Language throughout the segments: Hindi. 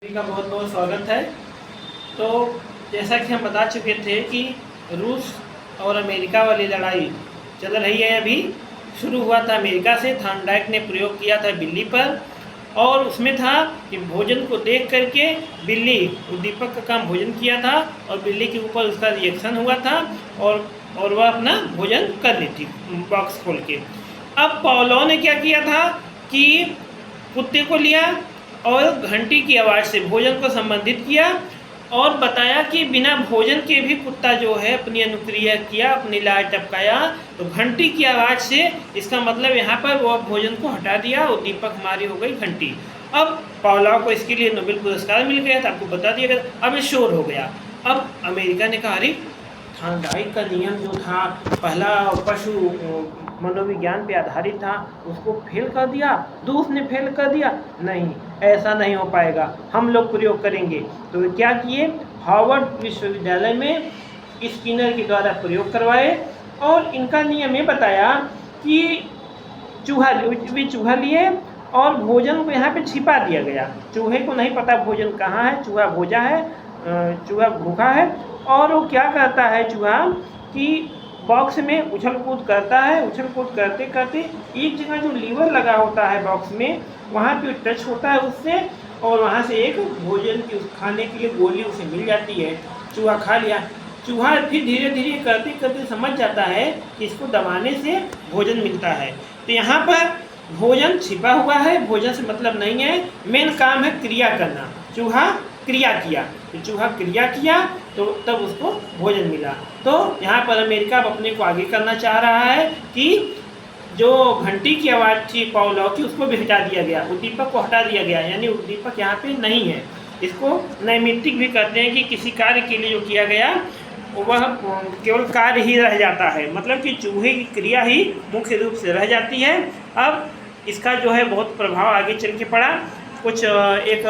सभी का बहुत बहुत स्वागत है। तो जैसा कि हम बता चुके थे कि रूस और अमेरिका वाली लड़ाई चल रही है। अभी शुरू हुआ था अमेरिका से, थानडाइक ने प्रयोग किया था बिल्ली पर और उसमें था कि भोजन को देख करके बिल्ली उद्दीपक का काम भोजन किया था और बिल्ली के ऊपर उसका रिएक्शन हुआ था और वह अपना भोजन कर ली थी बॉक्स खोल के। अब पावलोव ने क्या किया था कि कुत्ते को लिया और घंटी की आवाज़ से भोजन को संबंधित किया और बताया कि बिना भोजन के भी कुत्ता जो है अपनी अनुक्रिया किया, अपनी लार टपकाया। तो घंटी की आवाज़ से इसका मतलब यहाँ पर वो भोजन को हटा दिया और दीपक हमारी हो गई घंटी। अब पावलोव को इसके लिए नोबेल पुरस्कार मिल गया था, आपको बता दिया गया। अब ये शोर हो गया। अब अमेरिका ने कहा अरे थानडाइक का नियम जो था पहला पशु मनोविज्ञान पे आधारित था, उसको फेल कर दिया, रूस ने फेल कर दिया। नहीं, ऐसा नहीं हो पाएगा, हम लोग प्रयोग करेंगे। तो वे क्या किए, हार्वर्ड विश्वविद्यालय में स्किनर के द्वारा प्रयोग करवाए और इनका नियम ये बताया कि चूहा लिए और भोजन को यहाँ पे छिपा दिया गया। चूहे को नहीं पता भोजन कहाँ है, चूहा भोजा है, चूहा भूखा है और वो क्या करता है चूहा कि बॉक्स में उछल कूद करता है। उछल कूद करते करते एक जगह जो लीवर लगा होता है बॉक्स में, वहाँ पे टच होता है उससे और वहाँ से एक भोजन की खाने के लिए गोली उसे मिल जाती है। चूहा खा लिया। चूहा फिर धीरे धीरे करते करते समझ जाता है कि इसको दबाने से भोजन मिलता है। तो यहाँ पर भोजन छिपा हुआ है, भोजन से मतलब नहीं है, मेन काम है क्रिया करना। चूहा क्रिया किया, तो चूहा क्रिया किया तो तब उसको भोजन मिला। तो यहाँ पर अमेरिका अपने को आगे करना चाह रहा है कि जो घंटी की आवाज़ थी पावलोव की, उसको भी हटा दिया गया, उद्दीपक को हटा दिया गया, यानी उद्दीपक यहाँ पे नहीं है। इसको नैमित्तिक भी कहते हैं कि किसी कार्य के लिए जो किया गया वह केवल कार्य ही रह जाता है, मतलब कि चूहे की क्रिया ही मुख्य रूप से रह जाती है। अब इसका जो है बहुत प्रभाव आगे चल के पड़ा। कुछ एक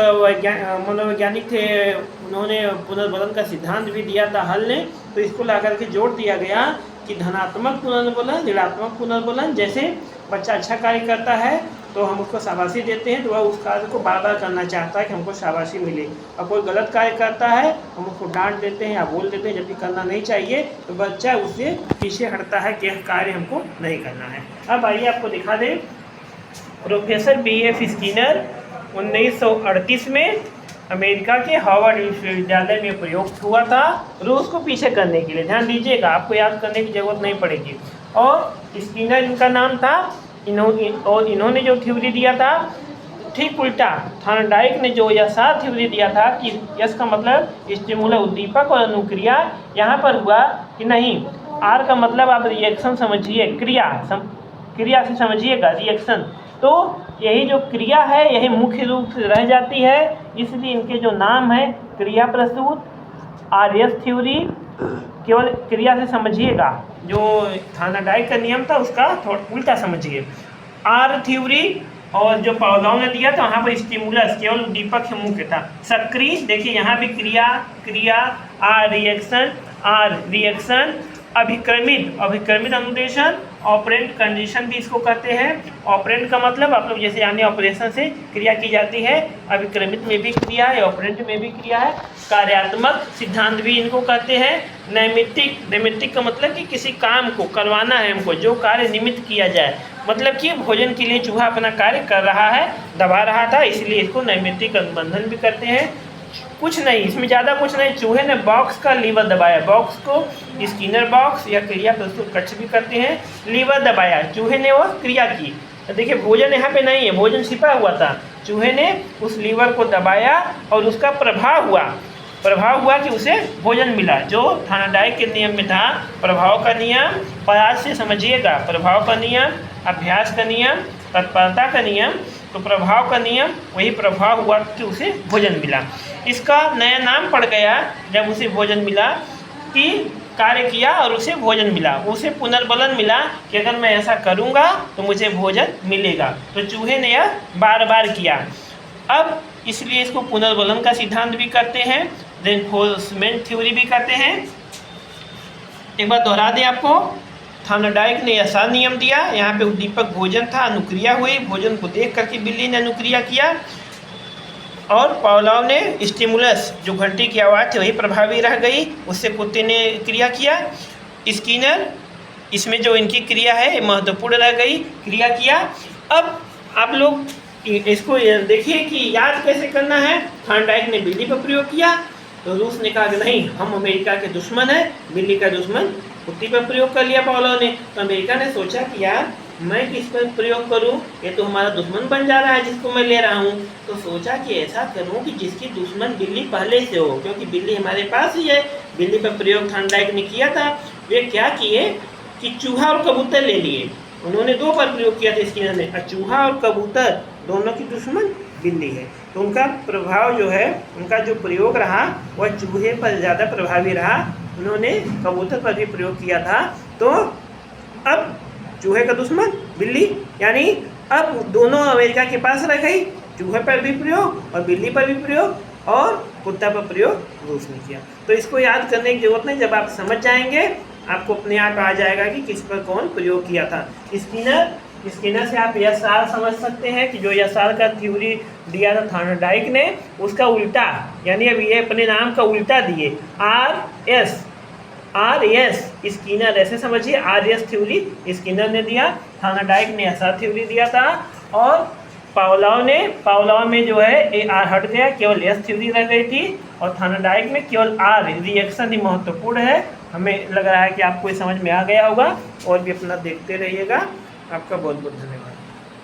मनोवैज्ञानिक थे, उन्होंने पुनर्बलन का सिद्धांत भी दिया था हल ने। तो इसको ला करके जोड़ दिया गया कि धनात्मक पुनर्बलन, ऋणात्मक पुनर्बलन। जैसे बच्चा अच्छा कार्य करता है तो हम उसको शाबाशी देते हैं, तो वह उस कार्य को बार बार करना चाहता है कि हमको शाबाशी मिले। और कोई गलत कार्य करता है, हम उसको डांट देते हैं या बोल देते हैं जबकि करना नहीं चाहिए, तो बच्चा उससे पीछे हटता है कि यह कार्य हमको नहीं करना है। अब आइए आपको दिखा दें, प्रोफेसर B.F. स्किनर 1938 में अमेरिका के हार्वर्ड विश्वविद्यालय में प्रयोग हुआ था रूस को पीछे करने के लिए। ध्यान दीजिएगा, आपको याद करने की जरूरत नहीं पड़ेगी। और स्किनर इनका नाम था। इन्होंने जो थ्योरी दिया था ठीक उल्टा थानडाइक ने जो यशार थ्योरी दिया था कि यश का मतलब स्टिमुलस उद्दीपक और अनुक्रिया, यहाँ पर हुआ कि नहीं, आर का मतलब आप रिएक्शन समझिए, क्रिया से समझिएगा रिएक्शन। तो यही जो क्रिया है यही मुख्य रूप से रह जाती है, इसलिए इनके जो नाम है क्रिया प्रसूत, RS थ्योरी, केवल क्रिया से समझिएगा। जो थानडाइक का नियम था उसका थोड़ा उल्टा समझिए, R थ्योरी। और जो पावलोव ने दिया था वहाँ पर स्टिमुलस केवल उद्दीपक मुख्य था। सक्रिय देखिए यहाँ भी क्रिया R रिएक्शन, अभिक्रमित अनुदेशन, ऑपरेंट कंडीशन भी इसको कहते हैं। ऑपरेंट का मतलब आप लोग जैसे यानी ऑपरेशन से क्रिया की जाती है, अभिक्रमित में भी क्रिया है, ऑपरेंट में भी क्रिया है। कार्यात्मक सिद्धांत भी इनको कहते हैं। नैमित्तिक का मतलब कि किसी काम को करवाना है हमको, जो कार्य निमित्त किया जाए, मतलब कि भोजन के लिए चूहा अपना कार्य कर रहा है, दबा रहा था, इसलिए इसको नैमित्तिक अनुबंधन भी करते हैं। कुछ नहीं, इसमें ज़्यादा कुछ नहीं, चूहे ने बॉक्स का लीवर दबाया, बॉक्स को स्किनर बॉक्स या क्रिया प्रस्तुत कक्ष भी करते हैं, लीवर दबाया, चूहे ने वह क्रिया की। तो देखिए भोजन यहाँ पे नहीं है, भोजन छिपा हुआ था, चूहे ने उस लीवर को दबाया और उसका प्रभाव हुआ कि उसे भोजन मिला। जो थानडाइक के नियम में था प्रभाव का नियम, प्रयास से समझिएगा, प्रभाव का नियम, अभ्यास का नियम, तत्परता का नियम। तो प्रभाव का नियम, वही प्रभाव हुआ कि उसे भोजन मिला। इसका नया नाम पड़ गया जब उसे भोजन मिला कि कार्य किया और उसे भोजन मिला, उसे पुनर्बलन मिला कि अगर मैं ऐसा करूँगा तो मुझे भोजन मिलेगा। तो चूहे ने यह बार बार किया। अब इसलिए इसको पुनर्बलन का सिद्धांत भी करते हैं, रेनफोर्समेंट थ्योरी भी करते हैं। एक बार दोहरा दें आपको, थानडाइक ने ऐसा नियम दिया, यहाँ पे उद्दीपक भोजन था, अनुक्रिया हुई, भोजन को देख करके बिल्ली ने अनुक्रिया किया। और पावलोव ने स्टिमुलस जो घंटी की आवाज़ थी वही प्रभावी रह गई, उससे कुत्ते ने क्रिया किया। स्किनर इसमें जो इनकी क्रिया है महत्वपूर्ण रह गई, क्रिया किया। अब आप लोग इसको देखिए कि याद कैसे करना है। थॉर्नडाइक ने बिल्ली पर प्रयोग किया तो रूस ने कहा कि नहीं, हम अमेरिका के दुश्मन हैं, बिल्ली का दुश्मन कुत्ती पर प्रयोग कर लिया पावलोव ने। तो अमेरिका ने सोचा कि यार मैं किस पर प्रयोग करूं, ये तो हमारा दुश्मन बन जा रहा है जिसको मैं ले रहा हूं। तो सोचा कि ऐसा करूं कि जिसकी दुश्मन बिल्ली पहले से हो, क्योंकि बिल्ली हमारे पास ही है। बिल्ली पर प्रयोग थॉर्नडाइक ने किया था। वे क्या किए कि चूहा और कबूतर ले लिए। उन्होंने 2 पर प्रयोग किया था स्किनर ने। चूहा और कबूतर दोनों की दुश्मन बिल्ली है, तो उनका प्रभाव जो है, उनका जो प्रयोग रहा वह चूहे पर ज़्यादा प्रभावी रहा। उन्होंने कबूतर पर भी प्रयोग किया था। तो अब चूहे का दुश्मन बिल्ली, यानी अब दोनों अमेरिका के पास रह गई। चूहे पर भी प्रयोग और बिल्ली पर भी प्रयोग और कुत्ता पर प्रयोग रूस ने किया। तो इसको याद करने की जरूरत नहीं, जब आप समझ जाएंगे आपको अपने आप आ जाएगा कि किस पर कौन प्रयोग किया था। स्किनर से आप यह सार समझ सकते हैं कि जो यह सार का थ्योरी दिया था थॉर्नडाइक ने, उसका उल्टा, यानी अब ये अपने नाम का उल्टा दिए। आर एस स्किनर, ऐसे समझिए, RS थ्योरी स्किनर ने दिया, थॉर्नडाइक ने ऐसा थ्योरी दिया था। और पावलोव में जो है AR हट गया, केवल S थ्योरी रह गई थी। और थॉर्नडाइक में केवल R रिएक्शन ही महत्वपूर्ण है। हमें लग रहा है कि आपको समझ में आ गया होगा। और भी अपना देखते रहिएगा। आपका बहुत बहुत धन्यवाद।